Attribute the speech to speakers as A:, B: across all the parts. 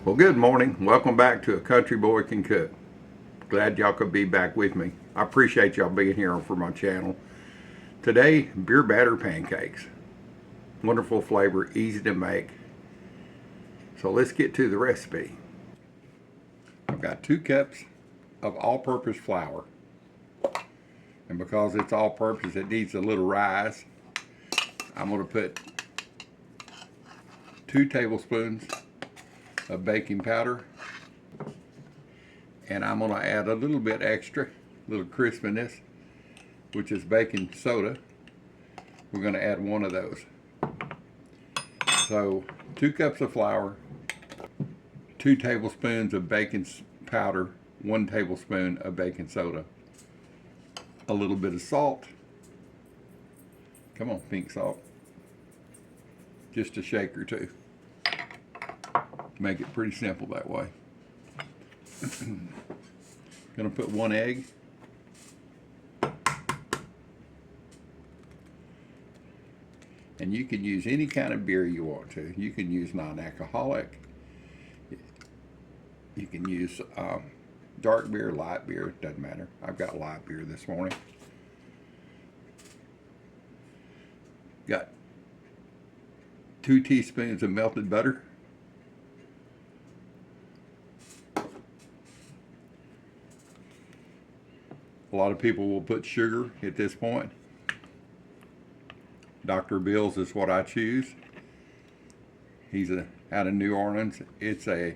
A: Well, good morning. Welcome back to A Country Boy Can Cook. Glad y'all could be back with me. I appreciate y'all being here for my channel. Today, beer batter pancakes. Wonderful flavor, easy to make. So let's get to the recipe. I've got 2 cups of all-purpose flour. And because it's all-purpose, it needs a little rise. I'm going to put 2 tablespoons of baking powder, and I'm going to add a little bit extra, a little crispiness, which is baking soda. We're going to add 1 of those. So 2 cups of flour, 2 tablespoons of baking powder, 1 tablespoon of baking soda, a little bit of salt. Come on, pink salt. Just a shake or 2. Make it pretty simple that way. Gonna put 1 egg. And you can use any kind of beer you want to. You can use non-alcoholic. You can use dark beer, light beer, doesn't matter. I've got light beer this morning. Got 2 teaspoons of melted butter. A lot of people will put sugar at this point. Dr. Bill's is what I choose. He's out of New Orleans. It's a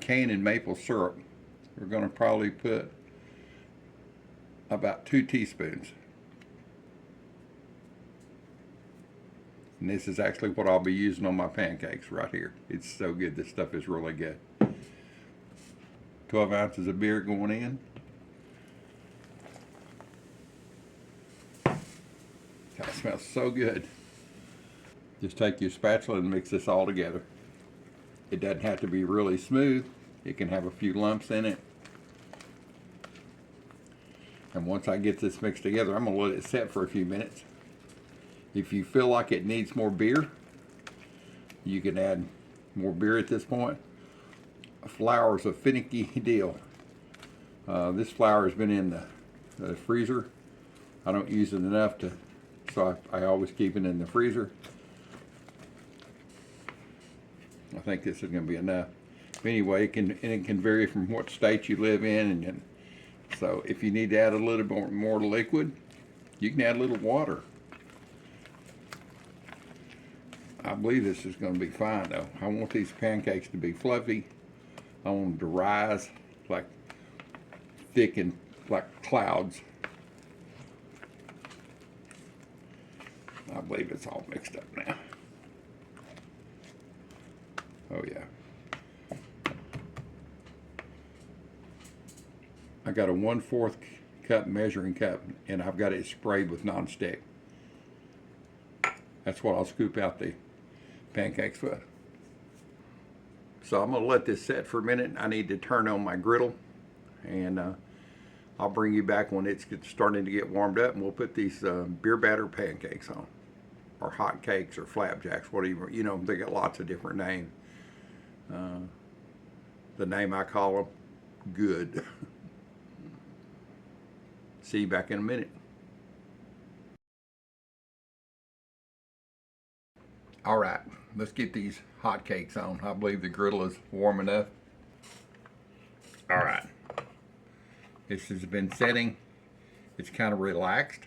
A: cane and maple syrup. We're going to probably put about 2 teaspoons. And this is actually what I'll be using on my pancakes right here. It's so good. This stuff is really good. 12 ounces of beer going in. God, it smells so good. Just take your spatula and mix this all together. It doesn't have to be really smooth. It can have a few lumps in it. And once I get this mixed together, I'm going to let it set for a few minutes. If you feel like it needs more beer, you can add more beer at this point. Flour is a finicky deal. This flour has been in the freezer. I don't use it enough to, so I always keep it in the freezer. I think this is going to be enough. But anyway, it can vary from what state you live in, and so if you need to add a little more liquid, you can add a little water. I believe this is going to be fine though. I want these pancakes to be fluffy. I want them to rise like thick and like clouds. I believe it's all mixed up now. Oh yeah. I got a 1/4 cup measuring cup, and I've got it sprayed with nonstick. That's what I'll scoop out the pancakes with. So I'm gonna let this set for a minute. I need to turn on my griddle, and I'll bring you back when it's starting to get warmed up, and we'll put these beer batter pancakes on, or hot cakes, or flapjacks, whatever. You know, they got lots of different names. The name I call them, good. See you back in a minute. All right, let's get these hot cakes on. I believe the griddle is warm enough. All right, this has been setting. It's kind of relaxed.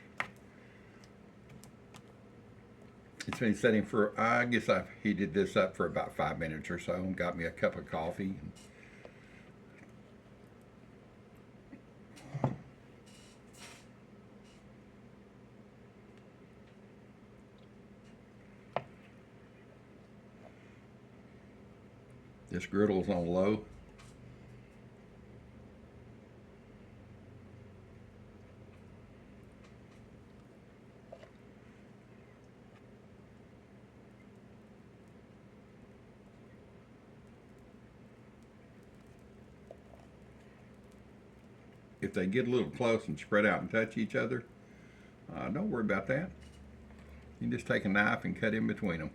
A: It's been setting for, I guess I've heated this up for about 5 minutes or so, and got me a cup of coffee. This griddle's on low. If they get a little close and spread out and touch each other, don't worry about that. You can just take a knife and cut in between them.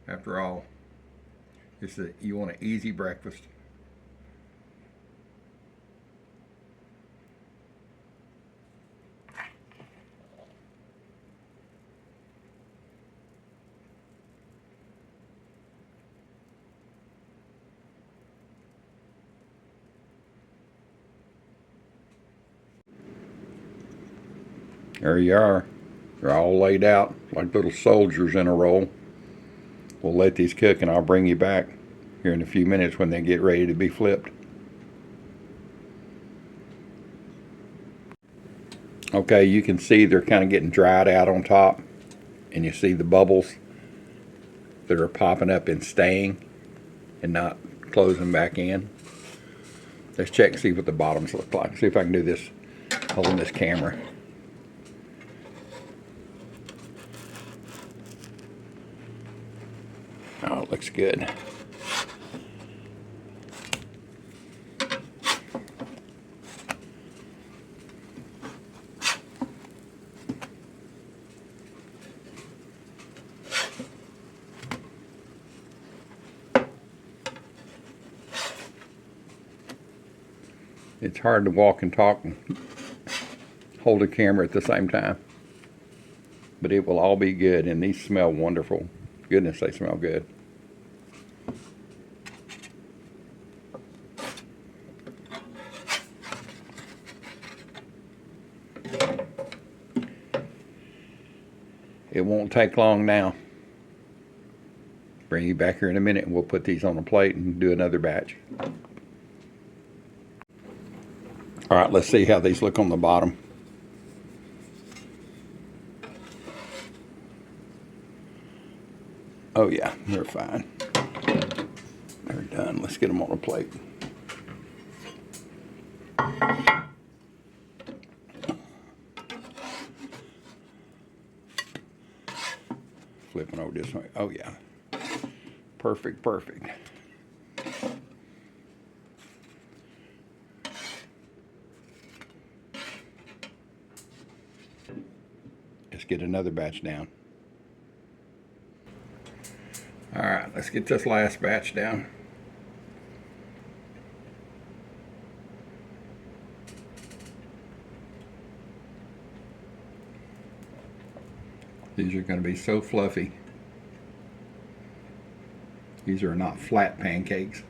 A: After all, You want an easy breakfast. There you are. They're all laid out like little soldiers in a row. We'll let these cook and I'll bring you back here in a few minutes when they get ready to be flipped. Okay, you can see they're kind of getting dried out on top, and you see the bubbles that are popping up and staying and not closing back in. Let's check and see what the bottoms look like. See if I can do this holding this camera. Oh, it looks good. It's hard to walk and talk and hold a camera at the same time. But it will all be good, and these smell wonderful. Goodness, they smell good. It won't take long now. Bring you back here in a minute and we'll put these on a plate and do another batch. Alright, let's see how these look on the bottom. Oh yeah, they're fine. They're done. Let's get them on a plate. Flipping over this way. Oh yeah. Perfect, perfect. Let's get another batch down. Alright, let's get this last batch down. These are going to be so fluffy. These are not flat pancakes.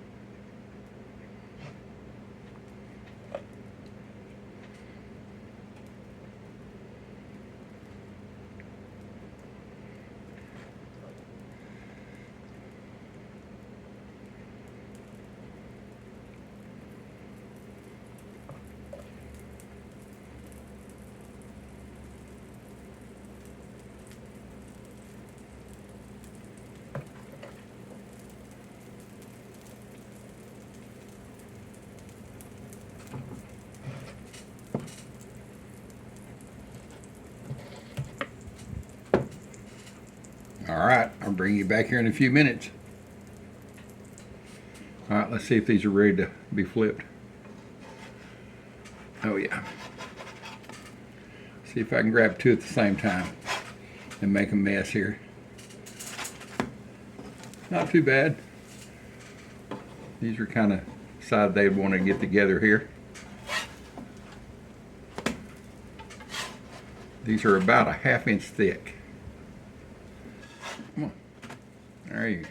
A: Alright, I'll bring you back here in a few minutes. Alright, let's see if these are ready to be flipped. Oh yeah. See if I can grab two at the same time and make a mess here. Not too bad. These are kind of side they'd want to get together here. These are about a ½ inch thick. Come on. There you go.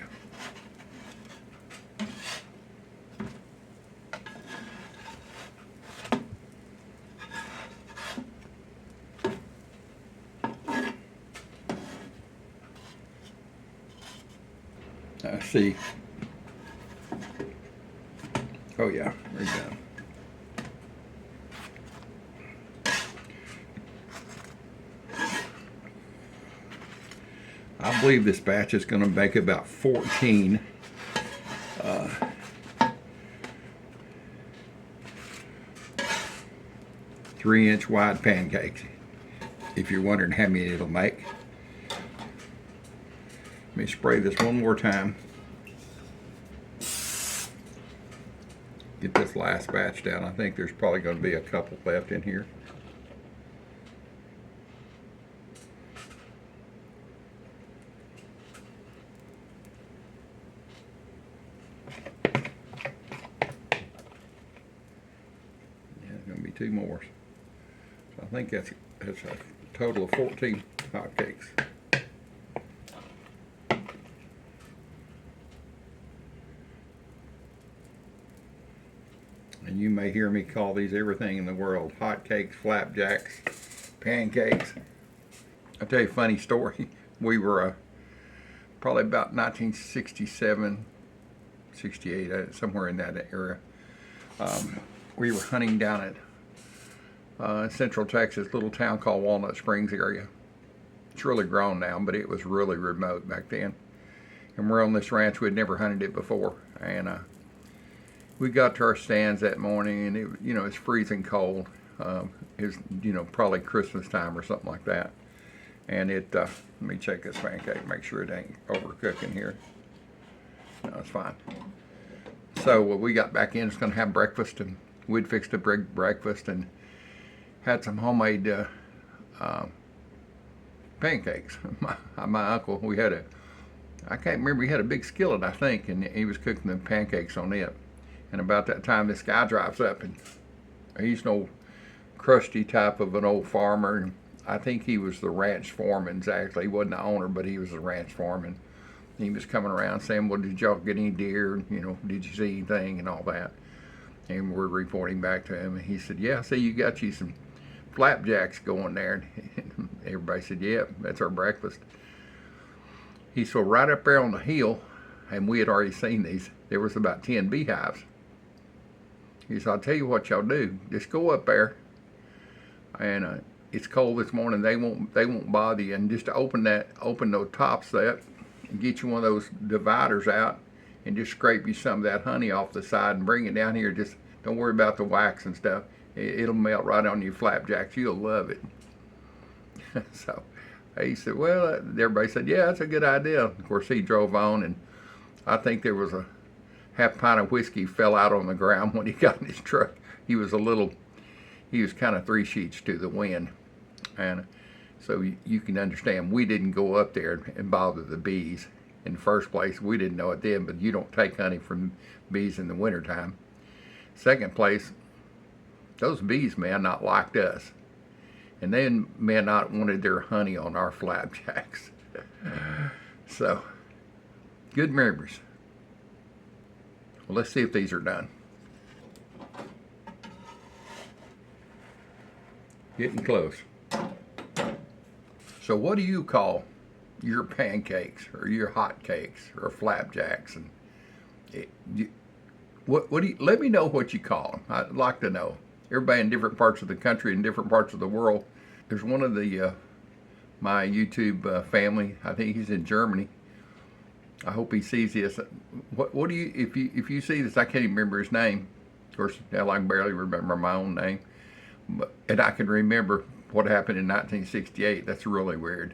A: See. Oh yeah, we're done. I believe this batch is going to make about 14 3-inch wide pancakes. If you're wondering how many it'll make. Let me spray this one more time. Get this last batch down. I think there's probably going to be a couple left in here. Gonna be 2 more. So I think that's a total of 14 hotcakes. And you may hear me call these everything in the world: hotcakes, flapjacks, pancakes. I'll tell you a funny story. We were probably about 1967, 68, somewhere in that area. We were hunting down at Central Texas, little town called Walnut Springs area. It's really grown now, but it was really remote back then. And we're on this ranch. We'd never hunted it before, and we got to our stands that morning, and it, it's freezing cold. It was, probably Christmas time or something like that. And let me check this pancake, make sure it ain't overcooking here. No, it's fine. So we got back in, just gonna have breakfast, and we'd fixed a breakfast and had some homemade pancakes. My uncle, I can't remember, he had a big skillet, I think, and he was cooking the pancakes on it. And about that time, this guy drives up, and he's an old crusty type of an old farmer. And I think he was the ranch foreman, exactly. He wasn't the owner, but he was the ranch foreman. He was coming around saying, well, did y'all get any deer? Did you see anything and all that? And we're reporting back to him. And he said, yeah, see, you got you some flapjacks going there. And everybody said, yeah, that's our breakfast. He said, right up there on the hill, and we had already seen these, there was about 10 beehives. He said, I'll tell you what y'all do. Just go up there, and it's cold this morning. They won't bother you. And just open those tops up, and get you one of those dividers out, and just scrape you some of that honey off the side and bring it down here. Just don't worry about the wax and stuff. It'll melt right on your flapjacks. You'll love it. So he said, well, everybody said, yeah, that's a good idea. Of course, he drove on, and I think there was a half pint of whiskey fell out on the ground when he got in his truck. He was kind of 3 sheets to the wind. And so you can understand, we didn't go up there and bother the bees in the first place. We didn't know it then, but you don't take honey from bees in the wintertime. Second place, those bees may have not liked us, and they may have not wanted their honey on our flapjacks. So, good memories. Well, let's see if these are done. Getting close. So what do you call your pancakes or your hotcakes or flapjacks? And what do you, let me know what you call them. I'd like to know. Everybody in different parts of the country and different parts of the world. There's one of the my YouTube family. I think he's in Germany. I hope he sees this. What do you, if you see this? I can't even remember his name. Of course, hell, I can barely remember my own name. And I can remember what happened in 1968. That's really weird.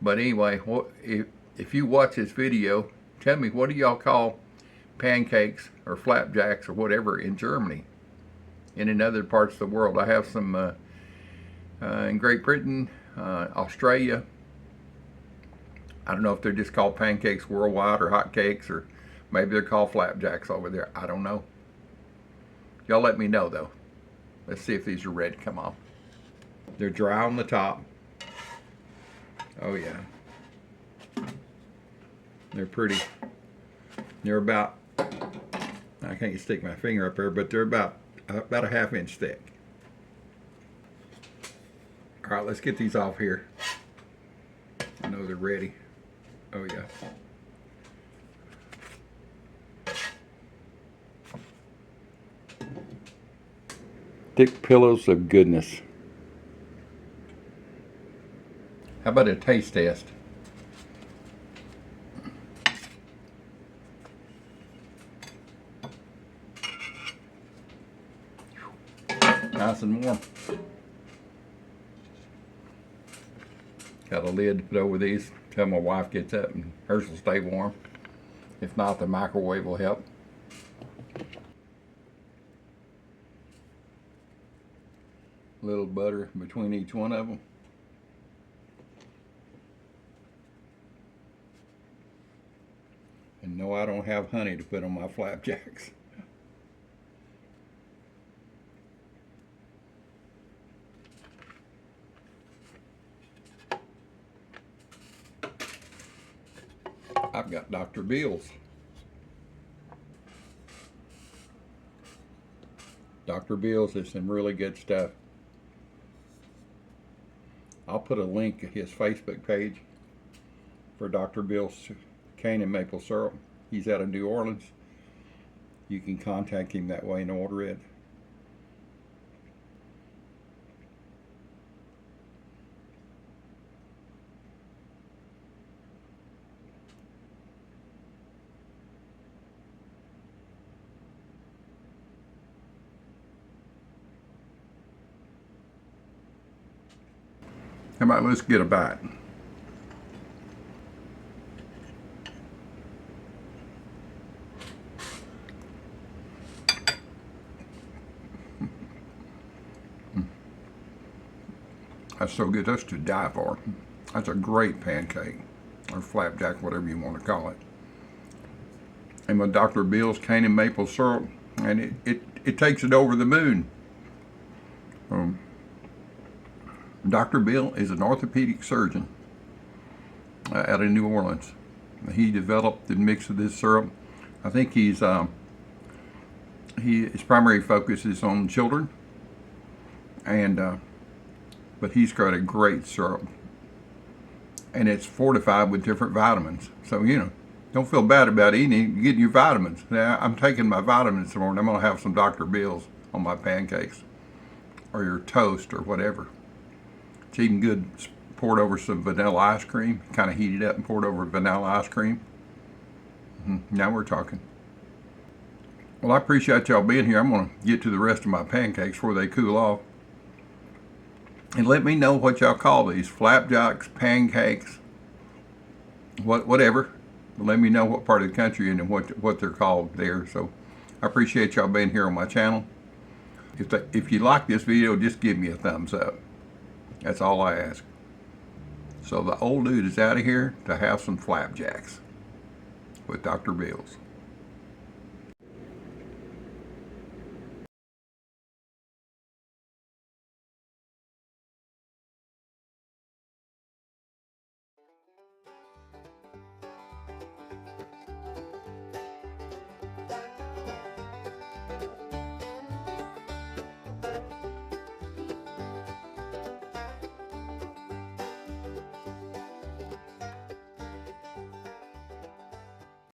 A: But anyway, if you watch this video, tell me, what do y'all call pancakes or flapjacks or whatever in Germany and in other parts of the world? I have some in Great Britain, Australia. I don't know if they're just called pancakes worldwide or hotcakes, or maybe they're called flapjacks over there. I don't know. Y'all let me know, though. Let's see if these are ready to come off. They're dry on the top. Oh, yeah. They're pretty. They're about, I can't stick my finger up there, but they're about a 1/2 inch thick. All right, let's get these off here. I know they're ready. Oh, yeah. Thick pillows of goodness. How about a taste test? Nice and warm. Got a lid to put over these till my wife gets up, and hers will stay warm. If not, the microwave will help. A little butter between each one of them. And no, I don't have honey to put on my flapjacks. I've got Dr. Bill's. Dr. Bill's is some really good stuff. I'll put a link to his Facebook page for Dr. Bill's cane and maple syrup. He's out of New Orleans. You can contact him that way and order it. How about let's get a bite? That's so good. That's to die for. That's a great pancake, or flapjack, whatever you want to call it. And with Dr. Bill's cane and maple syrup, and it takes it over the moon. Dr. Bill is an orthopedic surgeon out of New Orleans. He developed the mix of this syrup. I think his primary focus is on children, and but he's got a great syrup, and it's fortified with different vitamins. So don't feel bad about eating it. You're getting your vitamins. Now I'm taking my vitamins this morning. I'm gonna have some Dr. Bill's on my pancakes, or your toast, or whatever. It's even good poured over some vanilla ice cream, kind of heated up and poured over vanilla ice cream. Now we're talking. Well, I appreciate y'all being here. I'm going to get to the rest of my pancakes before they cool off. And let me know what y'all call these. Flapjacks, pancakes, whatever. Let me know what part of the country and what they're called there. So I appreciate y'all being here on my channel. If you like this video, just give me a thumbs up. That's all I ask. So the old dude is out of here to have some flapjacks with Dr. Bill's.